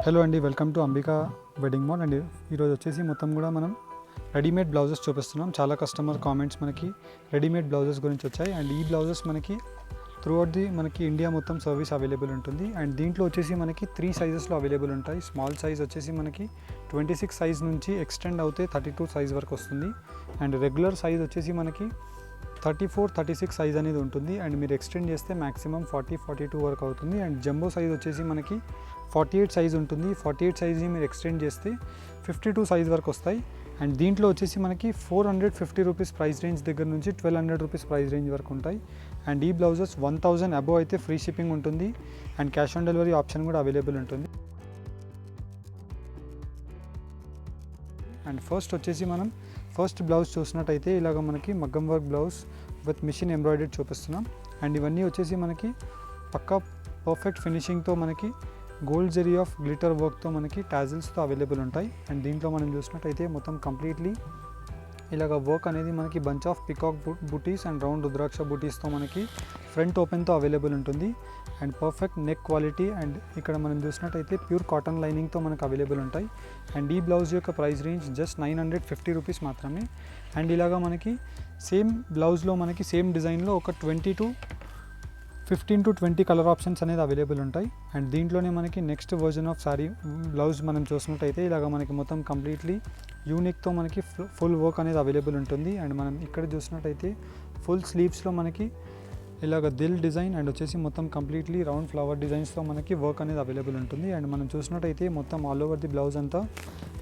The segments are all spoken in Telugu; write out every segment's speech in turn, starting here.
హలో అండి, welcome to Ambika wedding mall. And ఈరోజు వచ్చేసి మొత్తం కూడా మనం రెడీమేడ్ బ్లౌజెస్ చూపిస్తున్నాం. చాలా కస్టమర్ కామెంట్స్ మనకి రెడీమేడ్ బ్లౌజెస్ గురించి వచ్చాయి. అండ్ ఈ బ్లౌజెస్ మనకి త్రూఅవుట్ మనకి ఇండియా మొత్తం సర్వీస్ అవైలబుల్ ఉంటుంది. అండ్ దీంట్లో వచ్చేసి మనకి 3 సైజెస్లో అవైలబుల్ ఉంటాయి. స్మాల్ సైజ్ వచ్చేసి మనకి 26 సైజ్ నుంచి ఎక్స్టెండ్ అవుతే 32 సైజ్ వరకు వస్తుంది. అండ్ రెగ్యులర్ సైజ్ వచ్చేసి మనకి 34, 36 సైజ్ అనేది ఉంటుంది. అండ్ మీరు ఎక్స్టెండ్ చేస్తే మ్యాక్సిమం 40, 42 వరకు అవుతుంది. అండ్ జంబో సైజ్ వచ్చేసి మనకి 48 సైజ్ ఉంటుంది. 48 సైజ్ని మీరు ఎక్స్టెండ్ చేస్తే 52 సైజ్ వరకు వస్తాయి. అండ్ దీంట్లో వచ్చేసి మనకి 450 రూపీస్ ప్రైస్ రేంజ్ దగ్గర నుంచి 1200 రూపీస్ ప్రైస్ రేంజ్ వరకు ఉంటాయి. అండ్ ఈ బ్లౌజెస్ 1000 అబోవ్ అయితే ఫ్రీ షిప్పింగ్ ఉంటుంది. And cash on delivery option కూడా అవైలబుల్ ఉంటుంది. అండ్ ఫస్ట్ బ్లౌజ్ చూసినట్టయితే ఇలాగ మనకి మగ్గం work blouse with machine embroidery చూపిస్తున్నాం. అండ్ ఇవన్నీ వచ్చేసి మనకి పక్కా పర్ఫెక్ట్ ఫినిషింగ్తో మనకి గోల్డ్ జరీ ఆఫ్ గ్లిటర్ వర్క్తో మనకి టాజిల్స్తో అవైలబుల్ ఉంటాయి. అండ్ దీంట్లో మనం చూసినట్టయితే మొత్తం కంప్లీట్లీ ఇలాగ వర్క్ అనేది మనకి bunch of peacock booties and round rudraksha బూటీస్తో మనకి ఫ్రంట్ ఓపెన్తో అవైలబుల్ ఉంటుంది. And perfect neck quality. And ఇక్కడ మనం చూసినట్టయితే ప్యూర్ కాటన్ లైనింగ్తో మనకు అవైలబుల్ ఉంటాయి. అండ్ ఈ బ్లౌజ్ యొక్క ప్రైస్ రేంజ్ జస్ట్ 950 రూపీస్ మాత్రమే. అండ్ ఇలాగా మనకి సేమ్ బ్లౌజ్లో మనకి సేమ్ డిజైన్లో ఒక 15 to 20 కలర్ ఆప్షన్స్ అనేది అవైలబుల్ ఉంటాయి. అండ్ దీంట్లోనే మనకి next version of sari blouse మనం చూసినట్టయితే ఇలాగ మనకి మొత్తం కంప్లీట్లీ యూనిక్తో మనకి ఫుల్ వర్క్ అనేది అవైలబుల్ ఉంటుంది. అండ్ మనం ఇక్కడ చూసినట్టయితే ఫుల్ స్లీవ్స్లో మనకి ఇలాగ దిల్ డిజైన్ అండ్ వచ్చేసి మొత్తం కంప్లీట్లీ రౌండ్ ఫ్లవర్ డిజైన్స్తో మనకి వర్క్ అనేది అవైలబుల్ ఉంటుంది. అండ్ మనం చూసినట్టయితే మొత్తం ఆల్ ఓవర్ ది బ్లౌజ్ అంతా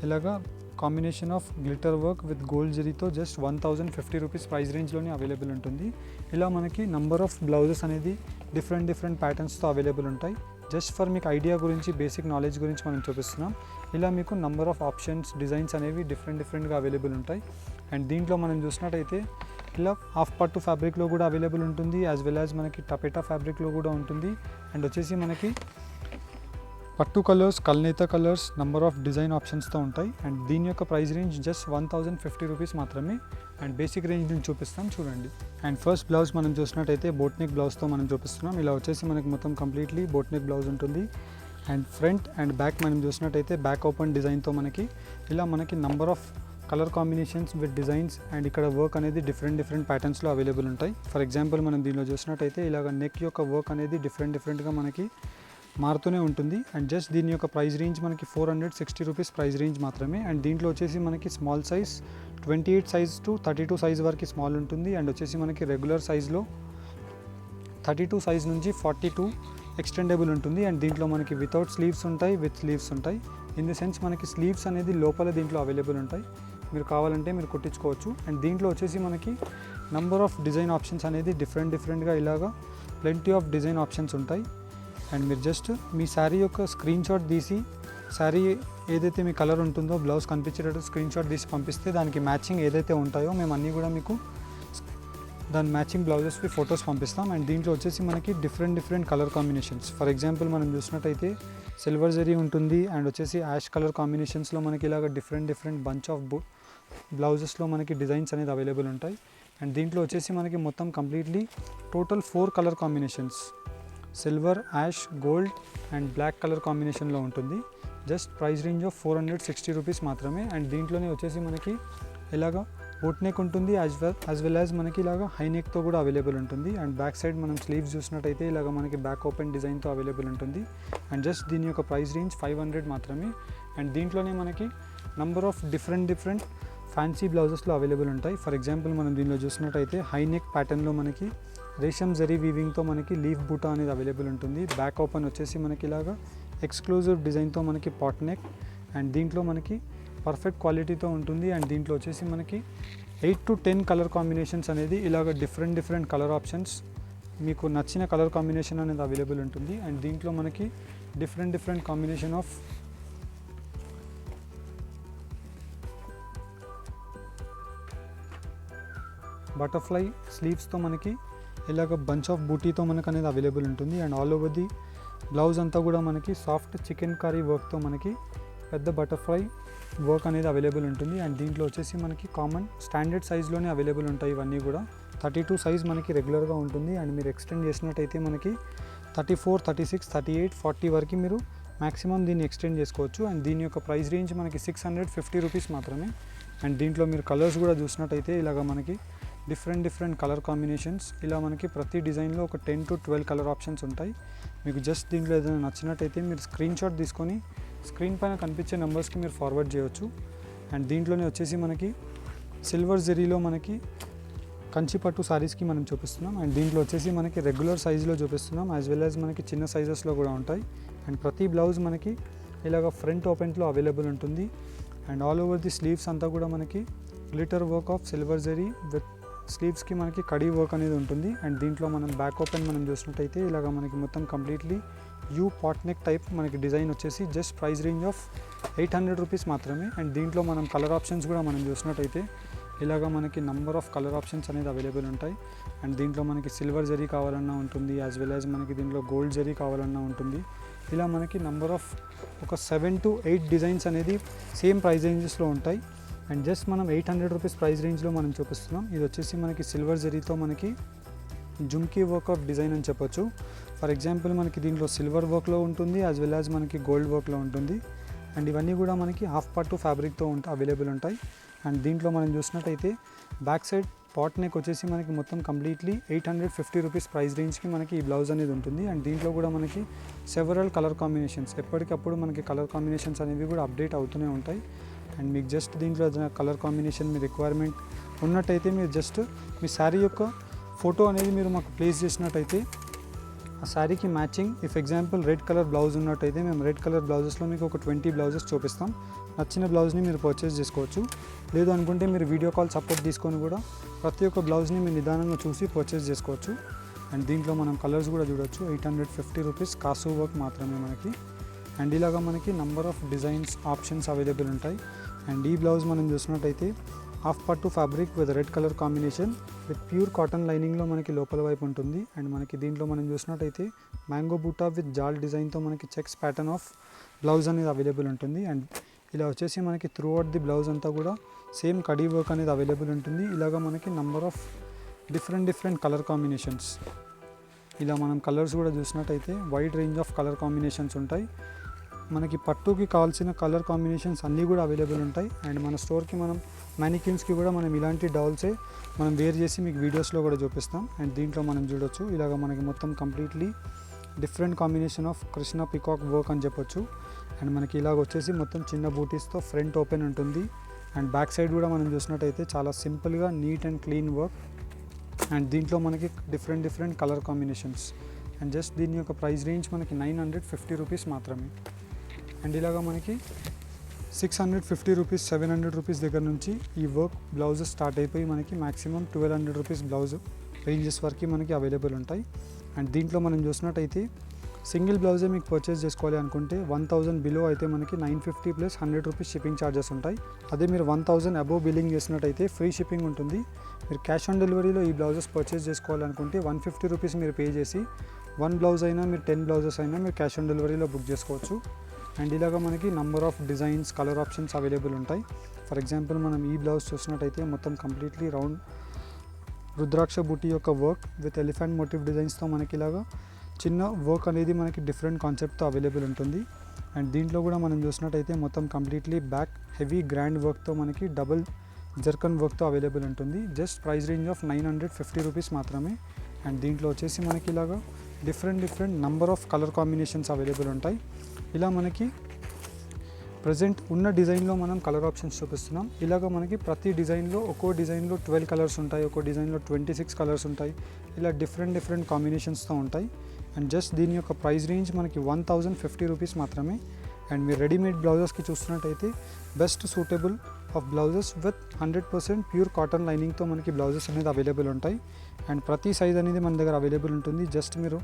ఇలాగ combination of glitter work with gold జరీతో జస్ట్ 1050 రూపీస్ ప్రైస్ రేంజ్లోనే అవైలబుల్ ఉంటుంది. ఇలా మనకి నంబర్ ఆఫ్ బ్లౌజెస్ అనేది డిఫరెంట్ ప్యాటర్న్స్తో అవైలబుల్ ఉంటాయి. జస్ట్ ఫర్ మీకు ఐడియా గురించి, బేసిక్ నాలెడ్జ్ గురించి మనం చూపిస్తున్నాం. ఇలా మీకు నంబర్ ఆఫ్ ఆప్షన్స్, డిజైన్స్ అనేవి డిఫరెంట్గా అవైలబుల్ ఉంటాయి. అండ్ దీంట్లో మనం చూసినట్టయితే ఇలా హాఫ్ పట్టు ఫ్యాబ్రిక్లో కూడా అవైలబుల్ ఉంటుంది, యాజ్ వెల్ యాజ్ మనకి టపెటా ఫ్యాబ్రిక్లో కూడా ఉంటుంది. అండ్ వచ్చేసి మనకి పట్టు కలర్స్, కల్నేత కలర్స్, నంబర్ ఆఫ్ డిజైన్ ఆప్షన్స్తో ఉంటాయి. అండ్ దీని యొక్క ప్రైస్ రేంజ్ జస్ట్ 1050 రూపీస్ మాత్రమే. అండ్ బేసిక్ రేంజ్ నుంచి చూపిస్తాం చూడండి. అండ్ ఫస్ట్ బ్లౌజ్ మనం చూసినట్టయితే బోట్నెక్ బ్లౌజ్తో మనం చూపిస్తున్నాం. ఇలా వచ్చేసి మనకి మొత్తం కంప్లీట్లీ బోట్నెక్ బ్లౌజ్ ఉంటుంది. అండ్ ఫ్రంట్ అండ్ బ్యాక్ మనం చూసినట్టయితే బ్యాక్ ఓపెన్ డిజైన్తో ఇలా మనకి number of colour combinations with designs and ఇక్కడ వర్క్ అనేది డిఫరెంట్ ప్యాటర్న్స్లో అవైలబుల్ ఉంటాయి. ఫర్ ఎగ్జాంపుల్ మనం దీనిలో చూసినట్టయితే ఇలాగ నెక్ యొక్క వర్క్ అనేది డిఫరెంట్గా మనకి మారుతూనే ఉంటుంది. అండ్ జస్ట్ దీని యొక్క ప్రైస్ రేంజ్ మనకి 460 రూపీస్ ప్రైస్ రేంజ్ మాత్రమే. అండ్ దీంట్లో వచ్చేసి మనకి small size 28 size to 32 size వరకు స్మాల్ ఉంటుంది. అండ్ వచ్చేసి మనకి రెగ్యులర్ సైజ్లో 32 సైజ్ నుంచి 42 ఎక్స్టెండబుల్ ఉంటుంది. అండ్ దీంట్లో మనకి వితౌట్ స్లీవ్స్ ఉంటాయి, విత్ స్లీవ్స్ ఉంటాయి. ఇన్ ది సెన్స్ మనకి స్లీవ్స్ అనేది లోపల దీంట్లో అవైలబుల్ ఉంటాయి, మీరు కావాలంటే మీరు కుట్టించుకోవచ్చు. అండ్ దీంట్లో వచ్చేసి మనకి నంబర్ ఆఫ్ డిజైన్ ఆప్షన్స్ అనేది డిఫరెంట్గా ఇలాగా ప్లెంటీ ఆఫ్ డిజైన్ ఆప్షన్స్ ఉంటాయి. అండ్ మీరు జస్ట్ మీ శారీ యొక్క స్క్రీన్ షాట్ తీసి, శారీ ఏదైతే మీ కలర్ ఉంటుందో బ్లౌజ్ కనిపించేటట్టు స్క్రీన్ షాట్ తీసి పంపిస్తే దానికి మ్యాచింగ్ ఏదైతే ఉంటాయో మేము అన్నీ కూడా మీకు దాని మ్యాచింగ్ బ్లౌజెస్వి ఫొటోస్ పంపిస్తాం. అండ్ దీంట్లో వచ్చేసి మనకి different colour combinations. For example మనం చూసినట్టయితే సిల్వర్ జరీ ఉంటుంది. అండ్ వచ్చేసి యాష్ కలర్ కాంబినేషన్స్లో మనకి ఇలాగ డిఫరెంట్ బంచ్ ఆఫ్ బ్లౌజెస్లో మనకి డిజైన్స్ అనేది అవైలబుల్ ఉంటాయి. అండ్ దీంట్లో వచ్చేసి మనకి మొత్తం completely total 4 colour combinations, silver, ash, gold and black colour కాంబినేషన్లో ఉంటుంది. Just price range of 460 rupees మాత్రమే. అండ్ దీంట్లోనే వచ్చేసి మనకి ఇలాగ బోట్ నెక్ ఉంటుంది, యాజ్ వెల్ యాజ్ మనకి ఇలాగ హై నెక్తో కూడా అవైలబుల్ ఉంటుంది. అండ్ బ్యాక్ సైడ్ మనం స్లీవ్స్ చూసినట్టయితే ఇలాగ మనకి బ్యాక్ ఓపెన్ డిజైన్తో అవైలబుల్ ఉంటుంది. అండ్ జస్ట్ దీని యొక్క ప్రైస్ రేంజ్ 500 మాత్రమే. అండ్ దీంట్లోనే మనకి number of different fancy బ్లౌజెస్లో available ఉంటాయి. ఫర్ ఎగ్జాంపుల్ మనం దీనిలో చూసినట్టయితే హై నెక్ ప్యాటర్న్లో మనకి రేషం జరీ వీవింగ్తో మనకి లీఫ్ బూటా అనేది అవైలబుల్ ఉంటుంది. బ్యాక్ ఓపెన్ వచ్చేసి మనకి ఇలాగా ఎక్స్క్లూజివ్ డిజైన్తో మనకి పాట్ నెక్. అండ్ దీంట్లో మనకి పర్ఫెక్ట్ క్వాలిటీతో ఉంటుంది. అండ్ దీంట్లో వచ్చేసి మనకి 8 to 10 కలర్ కాంబినేషన్స్ అనేది ఇలాగ డిఫరెంట్ కలర్ ఆప్షన్స్, మీకు నచ్చిన కలర్ కాంబినేషన్ అనేది అవైలబుల్ ఉంటుంది. అండ్ దీంట్లో మనకి డిఫరెంట్ కాంబినేషన్ ఆఫ్ బటర్ఫ్లై స్లీవ్స్తో మనకి ఇలాగ బంచ్ ఆఫ్ బూటీతో మనకు అనేది అవైలబుల్ ఉంటుంది. And all over the blouse అంతా కూడా మనకి సాఫ్ట్ చికెన్ కర్రీ వర్క్తో మనకి పెద్ద బటర్ఫ్లై వర్క్ అనేది అవైలబుల్ ఉంటుంది. అండ్ దీంట్లో వచ్చేసి మనకి కామన్ స్టాండర్డ్ సైజ్లోనే అవైలబుల్ ఉంటాయి. ఇవన్నీ కూడా 32 సైజ్ మనకి రెగ్యులర్గా ఉంటుంది. అండ్ మీరు ఎక్స్టెండ్ చేసినట్టయితే మనకి 34, 36, 38, 40 వరకు మీరు మ్యాక్సిమం దీన్ని ఎక్స్టెండ్ చేసుకోవచ్చు. అండ్ దీని యొక్క ప్రైస్ రేంజ్ మనకి 650 రూపీస్ మాత్రమే. అండ్ దీంట్లో మీరు కలర్స్ కూడా చూసినట్టయితే ఇలాగ మనకి డిఫరెంట్ కలర్ కాంబినేషన్స్, ఇలా మనకి ప్రతి డిజైన్లో ఒక 10 to 12 కలర్ ఆప్షన్స్ ఉంటాయి. మీకు జస్ట్ దీంట్లో ఏదైనా నచ్చినట్టయితే మీరు స్క్రీన్ షాట్ తీసుకొని స్క్రీన్ పైన కనిపించే నెంబర్స్కి మీరు ఫార్వర్డ్ చేయవచ్చు. అండ్ దీంట్లోనే వచ్చేసి మనకి సిల్వర్ జెరీలో మనకి కంచిపట్టు సారీస్కి మనం చూపిస్తున్నాం. అండ్ దీంట్లో వచ్చేసి మనకి రెగ్యులర్ సైజులో చూపిస్తున్నాం, యాజ్ వెల్ యాజ్ మనకి చిన్న సైజెస్లో కూడా ఉంటాయి. అండ్ ప్రతి బ్లౌజ్ మనకి ఇలాగ ఫ్రంట్ ఓపెన్లో అవైలబుల్ ఉంటుంది. And all over the sleeves అంతా కూడా మనకి glitter work of silver zari with స్లీవ్స్కి మనకి కడీ వర్క్ అనేది ఉంటుంది. అండ్ దీంట్లో మనం బ్యాక్ ఓపెన్ మనం చూసినట్టయితే ఇలాగ మనకి మొత్తం completely U pot neck type మనకి డిజైన్ వచ్చేసి just price range of 800 rupees మాత్రమే. అండ్ దీంట్లో మనం కలర్ ఆప్షన్స్ కూడా మనం చూసినట్టయితే ఇలాగ మనకి నంబర్ ఆఫ్ కలర్ ఆప్షన్స్ అనేది అవైలబుల్ ఉంటాయి. అండ్ దీంట్లో మనకి సిల్వర్ జరీ కావాలన్నా ఉంటుంది, యాజ్ వెల్ యాజ్ మనకి దీంట్లో గోల్డ్ జరీ కావాలన్నా ఉంటుంది. ఇలా మనకి నంబర్ ఆఫ్ ఒక 7 to 8 డిజైన్స్ అనేది సేమ్ ప్రైస్ రేంజెస్లో ఉంటాయి. అండ్ జస్ట్ మనం 800 రూపీస్ ప్రైస్ రేంజ్లో మనం చూపిస్తున్నాం. ఇది వచ్చేసి మనకి సిల్వర్ జరీతో మనకి జుమ్కీ వర్క్ ఆఫ్ డిజైన్ అని చెప్పొచ్చు. ఫర్ ఎగ్జాంపుల్ మనకి దీంట్లో సిల్వర్ వర్క్లో ఉంటుంది, యాజ్ వెల్ యాజ్ మనకి గోల్డ్ వర్క్లో ఉంటుంది. అండ్ ఇవన్నీ కూడా మనకి హాఫ్ పట్టు ఫ్యాబ్రిక్తో అవైలబుల్ ఉంటాయి. అండ్ దీంట్లో మనం చూసినట్టయితే బ్యాక్ సైడ్ పాట్ నెక్ వచ్చేసి మనకి మొత్తం కంప్లీట్లీ 850 రూపీస్ ప్రైస్ రేంజ్కి మనకి ఈ బ్లౌజ్ అనేది ఉంటుంది. అండ్ దీంట్లో కూడా మనకి సెవరల్ కలర్ కాంబినేషన్స్, ఎప్పటికప్పుడు మనకి కలర్ కాంబినేషన్స్ అనేవి కూడా అప్డేట్ అవుతూనే ఉంటాయి. అండ్ మీకు జస్ట్ దీంట్లో ఏదైనా కలర్ కాంబినేషన్ మీ రిక్వైర్మెంట్ ఉన్నట్టయితే మీరు జస్ట్ మీ శారీ యొక్క ఫోటో అనేది మీరు మాకు ప్లేస్ చేసినట్టయితే ఆ శారీకి matching, if example red colour blouse ఉన్నట్టయితే మేము రెడ్ కలర్ బ్లౌజెస్లో మీకు ఒక 20 బ్లౌజెస్ చూపిస్తాం. నచ్చిన బ్లౌజ్ని మీరు పర్చేస్ చేసుకోవచ్చు. లేదు అనుకుంటే మీరు వీడియో కాల్ సపోర్ట్ తీసుకొని కూడా ప్రతి ఒక్క బ్లౌజ్ని మీరు నిదానంగా చూసి పర్చేస్ చేసుకోవచ్చు. అండ్ దీంట్లో మనం కలర్స్ కూడా చూడొచ్చు. 850 రూపీస్ కాసు వర్క్ మాత్రమే మనకి. అండ్ ఇలాగా మనకి number of designs options available ఉంటాయి. అండ్ ఈ బ్లౌజ్ మనం చూసినట్టయితే హాఫ్ పట్టు fabric with red colour combination with pure cotton లైనింగ్లో మనకి లోపల వైపు ఉంటుంది. అండ్ మనకి దీంట్లో మనం చూసినట్టయితే మ్యాంగో బూటా విత్ జాల్ డిజైన్తో మనకి చెక్స్ ప్యాటర్న్ ఆఫ్ బ్లౌజ్ అనేది అవైలబుల్ ఉంటుంది. అండ్ ఇలా వచ్చేసి మనకి త్రూ అవుట్ ది బ్లౌజ్ అంతా కూడా సేమ్ కడీ వర్క్ అనేది అవైలబుల్ ఉంటుంది. ఇలాగ మనకి number of different colour combinations, ఇలా మనం కలర్స్ కూడా చూసినట్టయితే wide range of colour combinations ఉంటాయి. మనకి పట్టుకి కావాల్సిన కలర్ కాంబినేషన్స్ అన్నీ కూడా అవైలబుల్ ఉంటాయి. అండ్ మన స్టోర్కి మనం మ్యానిక్యూన్స్కి కూడా మనం ఇలాంటి డాల్సే మనం వేర్ చేసి మీకు వీడియోస్లో కూడా చూపిస్తాం. అండ్ దీంట్లో మనం చూడొచ్చు ఇలాగ మనకి మొత్తం completely different combination of Krishna peacock work అని చెప్పొచ్చు. అండ్ మనకి ఇలాగ వచ్చేసి మొత్తం చిన్న బూటీస్తో ఫ్రంట్ ఓపెన్ ఉంటుంది. అండ్ బ్యాక్ సైడ్ కూడా మనం చూసినట్టయితే చాలా సింపుల్గా neat and clean work. And దీంట్లో మనకి different colour combinations. And just దీని యొక్క ప్రైస్ రేంజ్ మనకి 950 రూపీస్ మాత్రమే. అండ్ ఇలాగా మనకి 650 రూపీస్ 700 రూపీస్ దగ్గర నుంచి ఈ వర్క్ బ్లౌజెస్ స్టార్ట్ అయిపోయి మనకి మ్యాక్సిమం 1200 రూపీస్ బ్లౌజ్ రేంజెస్ వరకు మనకి అవైలబుల్ ఉంటాయి. అండ్ దీంట్లో మనం చూసినట్టయితే సింగిల్ బ్లౌజే మీకు పర్చేస్ చేసుకోవాలి అనుకుంటే 1000 బిలో అయితే మనకి 950 ప్లస్ 100 రూపీస్ షిప్పింగ్ ఛార్జెస్ ఉంటాయి. అదే మీరు 1000 అబోవ్ బిల్లింగ్ చేసినట్టయితే ఫ్రీ షిప్పింగ్ ఉంటుంది. మీరు క్యాష్ ఆన్ డెలివరీలో ఈ బ్లౌజెస్ పర్చేస్ చేసుకోవాలనుకుంటే 150 రూపీస్ మీరు పే చేసి 1 బ్లౌజ్ అయినా మీరు 10 బ్లౌజెస్ అయినా మీరు క్యాష్ ఆన్ డెలివరీలో బుక్ చేసుకోవచ్చు. అండ్ ఇలాగ మనకి number of designs colour options available ఉంటాయి. ఫర్ ఎగ్జాంపుల్ మనం ఈ బ్లౌజ్ చూసినట్టయితే మొత్తం కంప్లీట్లీ రౌండ్ రుద్రాక్ష బూటీ యొక్క వర్క్ విత్ ఎలిఫెంట్ మోటివ్ డిజైన్స్తో మనకి ఇలాగా చిన్న వర్క్ అనేది మనకి డిఫరెంట్ కాన్సెప్ట్తో అవైలబుల్ ఉంటుంది. అండ్ దీంట్లో కూడా మనం చూసినట్టయితే మొత్తం కంప్లీట్లీ బ్యాక్ హెవీ గ్రాండ్ వర్క్తో మనకి డబుల్ జర్కన్ వర్క్తో అవైలబుల్ ఉంటుంది. Just price range of 950 rupees మాత్రమే. అండ్ దీంట్లో వచ్చేసి మనకి ఇలాగా different number of colour combinations available ఉంటాయి. ఇలా మనకి ప్రజెంట్ ఉన్న డిజైన్లో మనం కలర్ ఆప్షన్స్ చూపిస్తున్నాం. ఇలాగ మనకి ప్రతి డిజైన్లో ఒక్కో డిజైన్లో 12 కలర్స్ ఉంటాయి, ఒక్కో డిజైన్లో 26 కలర్స్ ఉంటాయి. ఇలా డిఫరెంట్ కాంబినేషన్స్తో ఉంటాయి. అండ్ జస్ట్ దీని యొక్క ప్రైస్ రేంజ్ మనకి 1050 రూపీస్ మాత్రమే. అండ్ మీరు రెడీమేడ్ బ్లౌజెస్కి చూస్తున్నట్టయితే best suitable of blouses with 100% pure cotton లైనింగ్తో మనకి బ్లౌజెస్ అనేది అవైలబుల్ ఉంటాయి. అండ్ ప్రతి సైజ్ అనేది మన దగ్గర అవైలబుల్ ఉంటుంది. జస్ట్ మీరు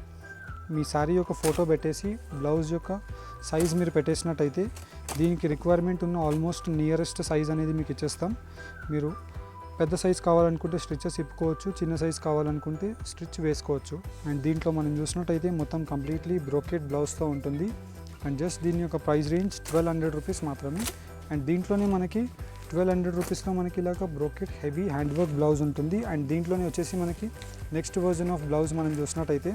మీ శారీ యొక్క ఫోటో పెట్టేసి బ్లౌజ్ యొక్క సైజ్ మీరు పెట్టేసినట్టయితే దీనికి రిక్వైర్మెంట్ ఉన్న ఆల్మోస్ట్ నియరెస్ట్ సైజ్ అనేది మీకు ఇచ్చేస్తాం. మీరు పెద్ద సైజ్ కావాలనుకుంటే స్టిచెస్ ఇప్పుకోవచ్చు, చిన్న సైజ్ కావాలనుకుంటే స్టిచ్ వేసుకోవచ్చు. అండ్ దీంట్లో మనం చూసినట్టయితే మొత్తం కంప్లీట్లీ బ్రోకెట్ బ్లౌజ్తో ఉంటుంది. అండ్ జస్ట్ దీని యొక్క ప్రైస్ రేంజ్ 1200 రూపీస్ మాత్రమే. అండ్ దీంట్లోనే మనకి 1200 రూపీస్లో మనకి ఇలాగ brocade heavy hand work blouse ఉంటుంది. అండ్ దీంట్లోనే వచ్చేసి మనకి నెక్స్ట్ వర్జన్ ఆఫ్ బ్లౌజ్ మనం చూసినట్టయితే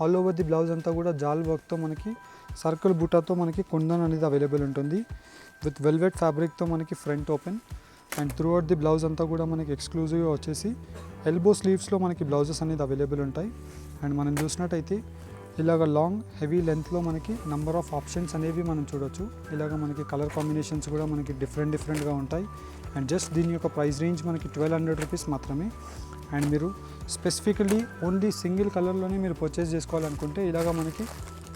ఆల్ ఓవర్ ది బ్లౌజ్ అంతా కూడా జాల్ వర్క్తో మనకి సర్కిల్ బుటాతో మనకి కుందన్ అనేది అవైలబుల్ ఉంటుంది. విత్ వెల్వెట్ ఫ్యాబ్రిక్తో మనకి front open and through out the blouse అంతా కూడా మనకి ఎక్స్క్లూజివ్గా వచ్చేసి ఎల్బో స్లీవ్స్లో మనకి బ్లౌజెస్ అనేది అవైలబుల్ ఉంటాయి. అండ్ మనం చూసినట్టయితే ఇలాగ లాంగ్ హెవీ లెంత్లో మనకి నెంబర్ ఆఫ్ ఆప్షన్స్ అనేవి మనం చూడొచ్చు. ఇలాగ మనకి కలర్ కాంబినేషన్స్ కూడా మనకి డిఫరెంట్గా ఉంటాయి. అండ్ జస్ట్ దీని యొక్క ప్రైస్ రేంజ్ మనకి 1200 రూపీస్ మాత్రమే. అండ్ మీరు స్పెసిఫికలీ ఓన్లీ సింగిల్ కలర్లోనే మీరు పర్చేస్ చేసుకోవాలనుకుంటే ఇలాగ మనకి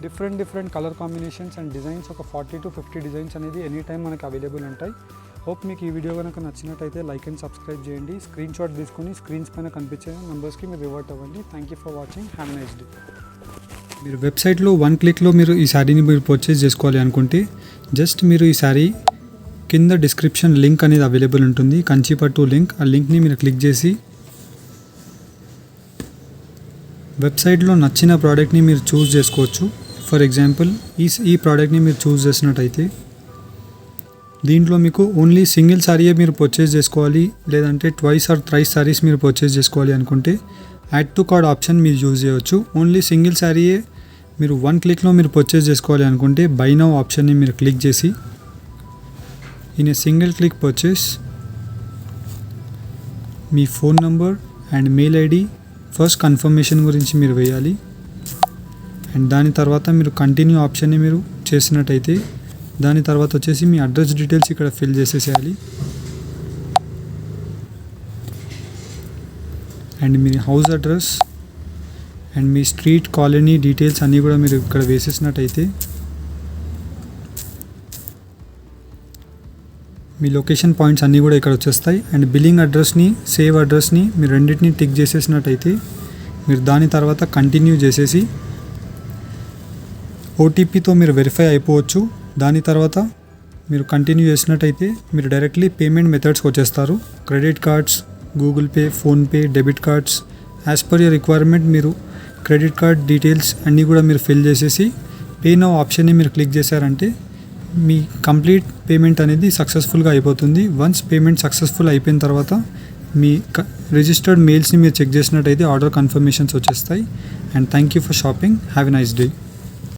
different colour combinations and designs ఒక 40 to 50 డిజైన్స్ అనేది ఎనీ టైం మనకి అవైలబుల్ ఉంటాయి. హోప్ మీకు ఈ వీడియో కనుక నచ్చినట్టయితే లైక్ అండ్ సబ్స్క్రైబ్ చేయండి. స్క్రీన్ షాట్ తీసుకుని స్క్రీన్స్ పైన కనిపించే నెంబర్స్కి మీరు రివర్ట్ అవ్వండి. Thank you for watching. Have a nice day. మీరు వెబ్సైట్లో 1 క్లిక్లో మీరు ఈ శారీని మీరు పర్చేస్ చేసుకోవాలి అనుకుంటే జస్ట్ మీరు ఈ శారీ కింద డిస్క్రిప్షన్ లింక్ అనేది అవైలబుల్ ఉంటుంది, కంచిపట్టు లింక్. ఆ లింక్ని మీరు క్లిక్ చేసి వెబ్సైట్లో నచ్చిన ప్రోడక్ట్ని మీరు చూస్ చేసుకోవచ్చు. ఫర్ ఎగ్జాంపుల్ ఈ ప్రోడక్ట్ని మీరు చూస్ చేసినట్టయితే దీంట్లో మీకు ఓన్లీ సింగిల్ శారీయే మీరు పర్చేస్ చేసుకోవాలి, లేదంటే ట్వైస్ ఆర్ థ్రైస్ శారీస్ మీరు పర్చేస్ చేసుకోవాలి అనుకుంటే యాడ్ టు కార్డ్ ఆప్షన్ మీరు యూజ్ చేయవచ్చు. ఓన్లీ సింగిల్ శారీయే మీరు 1 క్లిక్లో మీరు పర్చేస్ చేసుకోవాలి అనుకుంటే బై నౌ ఆప్షన్ని మీరు క్లిక్ చేసి in a single click purchase me phone number and mail ID first confirmation గురించి మీరు వేయాలి. అండ్ దాని తర్వాత మీరు కంటిన్యూ ఆప్షన్ని మీరు చేసినట్టయితే దాని తర్వాత వచ్చేసి మీ అడ్రస్ డీటెయిల్స్ ఇక్కడ ఫిల్ చేసేసేయాలి. అండ్ మీ హౌస్ అడ్రస్ అండ్ మీ స్ట్రీట్ కాలనీ డీటెయిల్స్ అన్నీ కూడా మీరు ఇక్కడ వేసేసినట్టయితే మీ లొకేషన్ పాయింట్స్ అన్నీ కూడా ఇక్కడ వచ్చేస్తాయి. అండ్ బిల్లింగ్ అడ్రస్ని సేవ్ అడ్రస్ని మీరు రెండింటిని టిక్ చేసేసినట్టయితే మీరు దాని తర్వాత కంటిన్యూ చేసేసి ఓటీపీతో మీరు వెరిఫై అయిపోవచ్చు. దాని తర్వాత మీరు కంటిన్యూ చేసినట్టయితే మీరు డైరెక్ట్లీ పేమెంట్ మెథడ్స్కి వచ్చేస్తారు. Credit cards, Google pay, PhonePe, debit cards, as per your requirement మీరు క్రెడిట్ కార్డ్ డీటెయిల్స్ అన్నీ కూడా మీరు ఫిల్ చేసేసి పే నౌ ఆప్షన్ని మీరు క్లిక్ చేశారంటే మీ కంప్లీట్ పేమెంట్ అనేది సక్సెస్ఫుల్గా అయిపోతుంది. వన్స్ పేమెంట్ సక్సెస్ఫుల్ అయిపోయిన తర్వాత మీ రిజిస్టర్డ్ మెయిల్స్ని మీరు చెక్ చేసినట్టయితే ఆర్డర్ కన్ఫర్మేషన్స్ వచ్చేస్తాయి. And thank you for shopping. Have a nice day.